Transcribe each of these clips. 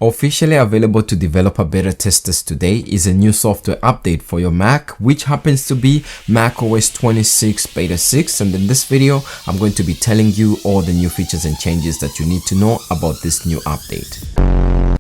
Officially available to developer beta testers today is a new software update for your Mac, which happens to be macOS 26 Beta 6. And in this video, I'm going to be telling you all the new features and changes that you need to know about this new update.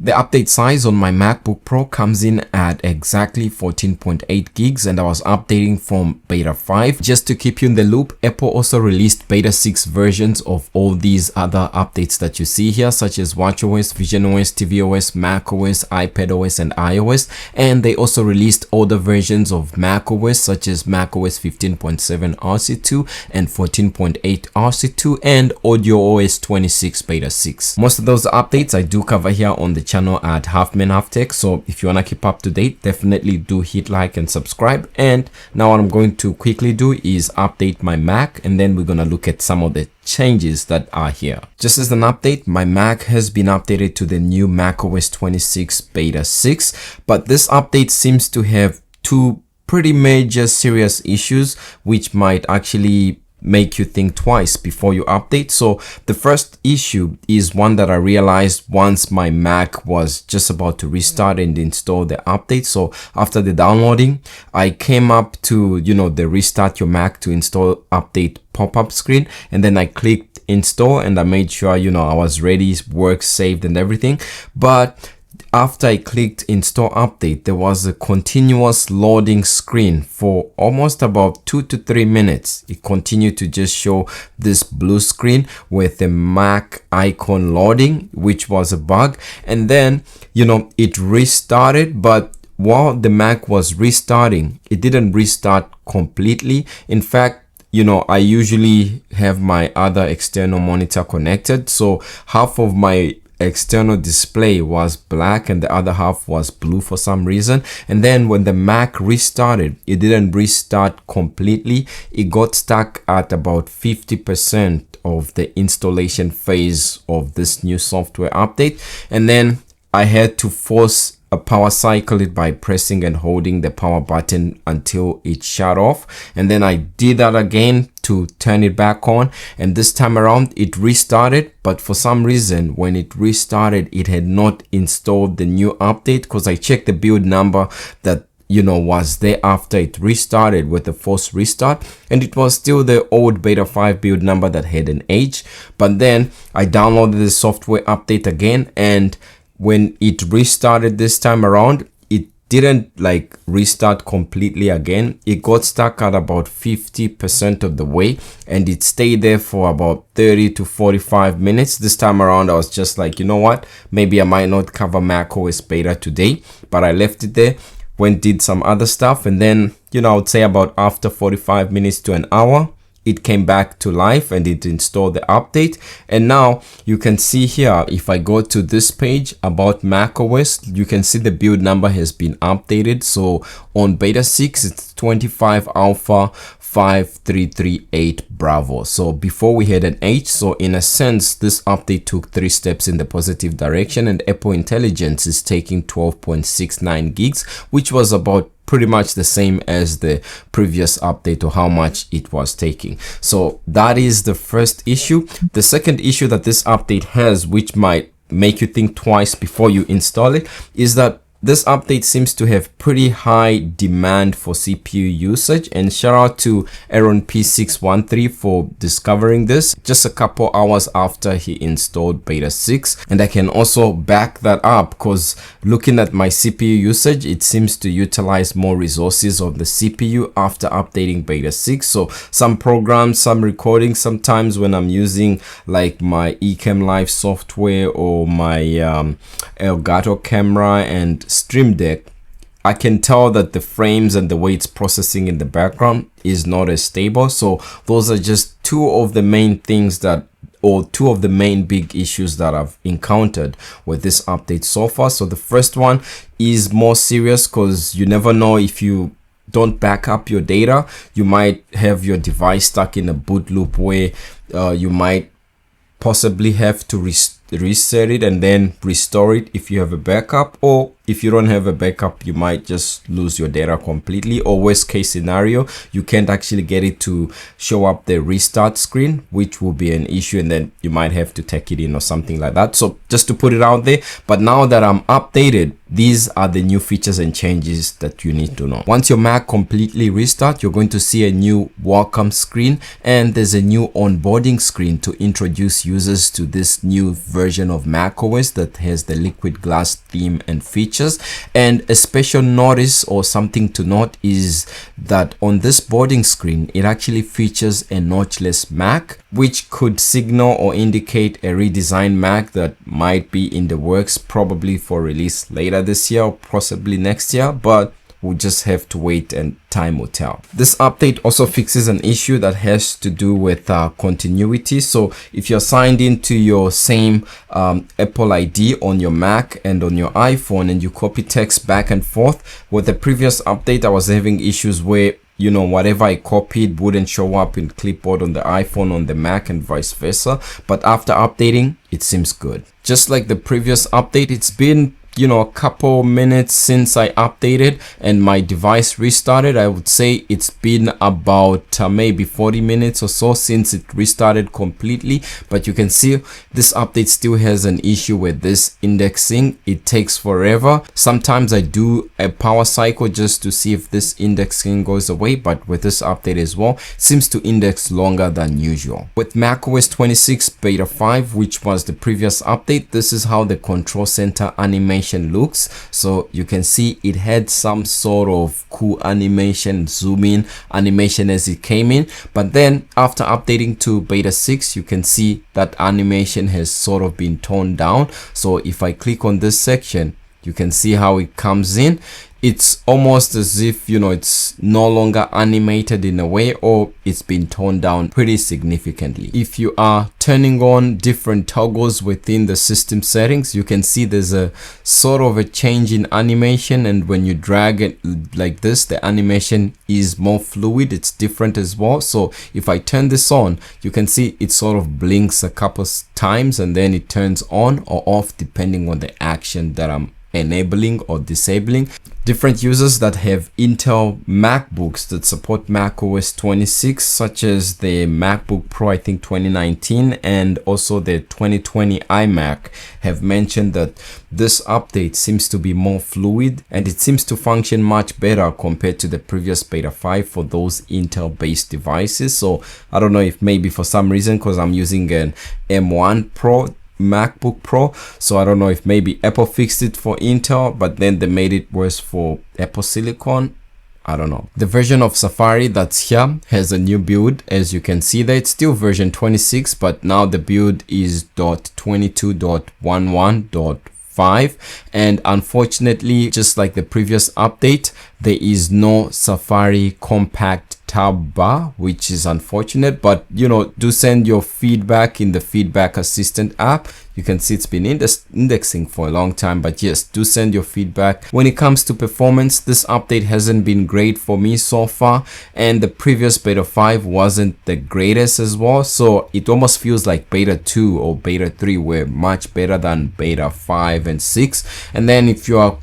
The update size on my MacBook Pro comes in at exactly 14.8 gigs, and I was updating from beta 5. Just to keep you in the loop, Apple also released beta 6 versions of all these other updates that you see here, such as watchOS, visionOS, tvOS, macOS, iPadOS, and iOS. And they also released older versions of macOS, such as macOS 15.7 RC2 and 14.8 RC2 and audioOS 26 beta 6. Most of those updates I do cover here on the channel at Half Man Half Tech, so if you want to keep up to date, definitely do hit like and subscribe. And now what I'm going to quickly do is update my Mac, and then we're going to look at some of the changes that are here. Just as an update, my Mac has been updated to the new macOS 26 beta 6, but this update seems to have two pretty major serious issues which might actually make you think twice before you update. So the first issue is one that I realized once my Mac was just about to restart and install the update. So after the downloading, I came up to, the restart your Mac to install update pop-up screen, and then I clicked install and I made sure, I was ready, work saved and everything. But after I clicked install update, there was a continuous loading screen for almost about 2 to 3 minutes. It continued to just show this blue screen with the Mac icon loading, which was a bug. And then, it restarted, but while the Mac was restarting, it didn't restart completely. In fact, I usually have my other external monitor connected, so half of my external display was black and the other half was blue for some reason. And then when the Mac restarted, it didn't restart completely. It got stuck at about 50% of the installation phase of this new software update, and then I had to force a power cycle it by pressing and holding the power button until it shut off. And then I did that again to turn it back on, and this time around it restarted. But for some reason, when it restarted, it had not installed the new update, because I checked the build number that was there after it restarted with the forced restart, and it was still the old beta 5 build number that had an H. But then I downloaded the software update again, and when it restarted this time around, it didn't restart completely again. It got stuck at about 50% of the way, and it stayed there for about 30 to 45 minutes. This time around, I was just like, what? Maybe I might not cover macOS beta today, but I left it there, did some other stuff, and then, I would say about after 45 minutes to an hour, it came back to life and it installed the update. And now you can see here, if I go to this page about macOS, you can see the build number has been updated. So on beta 6, it's 25 alpha 5338 Bravo. So before we had an H. So in a sense, this update took 3 steps in the positive direction, and Apple Intelligence is taking 12.69 gigs, which was about pretty much the same as the previous update, or how much it was taking. So that is the first issue. The second issue that this update has, which might make you think twice before you install it, is that this update seems to have pretty high demand for CPU usage, and shout out to Aaron P613 for discovering this just a couple hours after he installed beta 6. And I can also back that up, because looking at my CPU usage, it seems to utilize more resources of the CPU after updating beta 6. So some programs, some recordings, sometimes when I'm using my Ecamm Live software or my Elgato camera and Stream Deck, I can tell that the frames and the way it's processing in the background is not as stable. So those are just two of the main things two of the main big issues that I've encountered with this update so far. So the first one is more serious, because you never know, if you don't back up your data, you might have your device stuck in a boot loop where you might possibly have to restore reset it and then restore it if you have a backup, or if you don't have a backup, you might just lose your data completely, or worst case scenario, you can't actually get it to show up the restart screen, which will be an issue, and then you might have to take it in or something like that. So just to put it out there. But now that I'm updated, these are the new features and changes that you need to know. Once your Mac completely restart, you're going to see a new welcome screen, and there's a new onboarding screen to introduce users to this new version of macOS that has the liquid glass theme and features. And a special notice or something to note is that on this boarding screen, it actually features a notchless Mac, which could signal or indicate a redesigned Mac that might be in the works, probably for release later this year or possibly next year, but we'll just have to wait and time will tell. This update also fixes an issue that has to do with continuity. So if you're signed into your same Apple ID on your Mac and on your iPhone, and you copy text back and forth, with the previous update, I was having issues where, you know, whatever I copied wouldn't show up in clipboard on the iPhone, on the Mac, and vice versa. But after updating, it seems good. Just like the previous update, it's been, you know, a couple minutes since I updated and my device restarted. I would say it's been about maybe 40 minutes or so since it restarted completely. But you can see this update still has an issue with this indexing. It takes forever. Sometimes I do a power cycle just to see if this indexing goes away, but with this update as well, it seems to index longer than usual. With macOS 26 beta 5, which was the previous update, this is how the control center animation looks. So you can see it had some sort of cool animation, zoom in animation as it came in, but then after updating to beta 6, you can see that animation has sort of been toned down. So if I click on this section, you can see how it comes in. It's almost as if, you know, it's no longer animated in a way, or it's been toned down pretty significantly. If you are turning on different toggles within the system settings, you can see there's a sort of a change in animation, and when you drag it like this, the animation is more fluid. It's different as well. So if I turn this on, you can see it sort of blinks a couple times and then it turns on or off depending on the action that I'm enabling or disabling. Different users that have Intel MacBooks that support macOS 26, such as the MacBook Pro, I think 2019, and also the 2020 iMac, have mentioned that this update seems to be more fluid and it seems to function much better compared to the previous beta 5 for those Intel based devices. So I don't know if maybe for some reason, because I'm using an M1 Pro MacBook Pro, so I don't know if maybe Apple fixed it for Intel, but then they made it worse for Apple Silicon. I don't know. The version of Safari that's here has a new build. As you can see there, it's still version 26, but now the build is .22.11.5, and unfortunately, just like the previous update, there is no Safari compact tab bar, which is unfortunate. But you know, do send your feedback in the feedback assistant app. You can see it's been indexing for a long time, but yes, do send your feedback. When it comes to performance, this update hasn't been great for me so far, and the previous beta 5 wasn't the greatest as well. So it almost feels like beta 2 or beta 3 were much better than beta 5 and 6. And then if you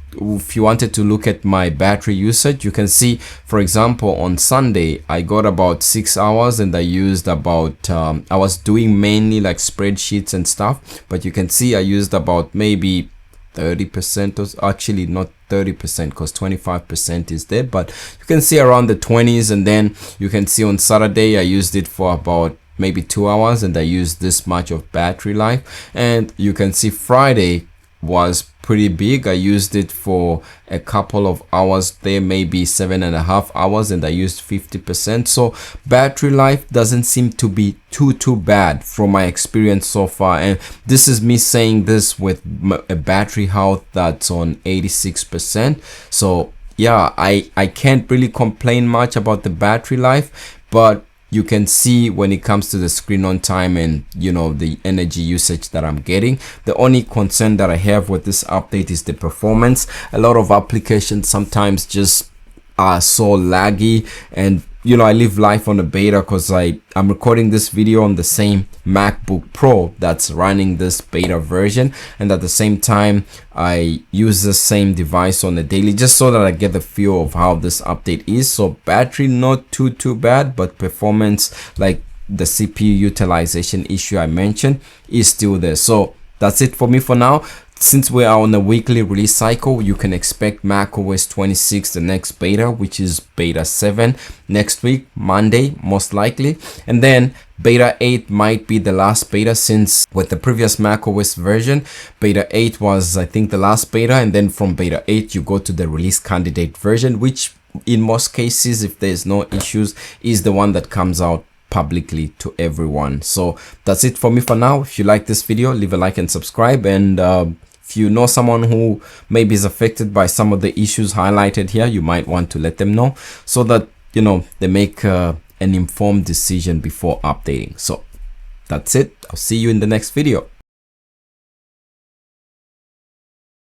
wanted to look at my battery usage, you can see, for example, on Sunday I got about 6 hours and I used about I was doing mainly like spreadsheets and stuff, but you can see I used about maybe 30%, or actually not 30% because 25% is there, but you can see around the 20s. And then you can see on Saturday I used it for about maybe 2 hours and I used this much of battery life. And you can see Friday was pretty big. I used it for a couple of hours there, maybe 7.5 hours, and I used 50%. So battery life doesn't seem to be too bad from my experience so far. And this is me saying this with a battery health that's on 86%. So yeah, I can't really complain much about the battery life, but you can see when it comes to the screen on time and, you know, the energy usage that I'm getting. The only concern that I have with this update is the performance. A lot of applications sometimes just are so laggy, and you know, I live life on the beta because I'm recording this video on the same MacBook Pro that's running this beta version, and at the same time I use the same device on the daily just so that I get the feel of how this update is. So battery not too bad, but performance, like the CPU utilization issue I mentioned, is still there. So that's it for me for now. Since we are on a weekly release cycle, you can expect macOS 26, the next beta, which is beta 7, next week, Monday, most likely. And then beta 8 might be the last beta, since with the previous macOS version, beta 8 was, I think, the last beta. And then from beta 8, you go to the release candidate version, which in most cases, if there's no issues, is the one that comes out publicly to everyone. So that's it for me for now. If you like this video, leave a like and subscribe. And if you know someone who maybe is affected by some of the issues highlighted here, you might want to let them know so that, you know, they make an informed decision before updating. So that's it. I'll see you in the next video.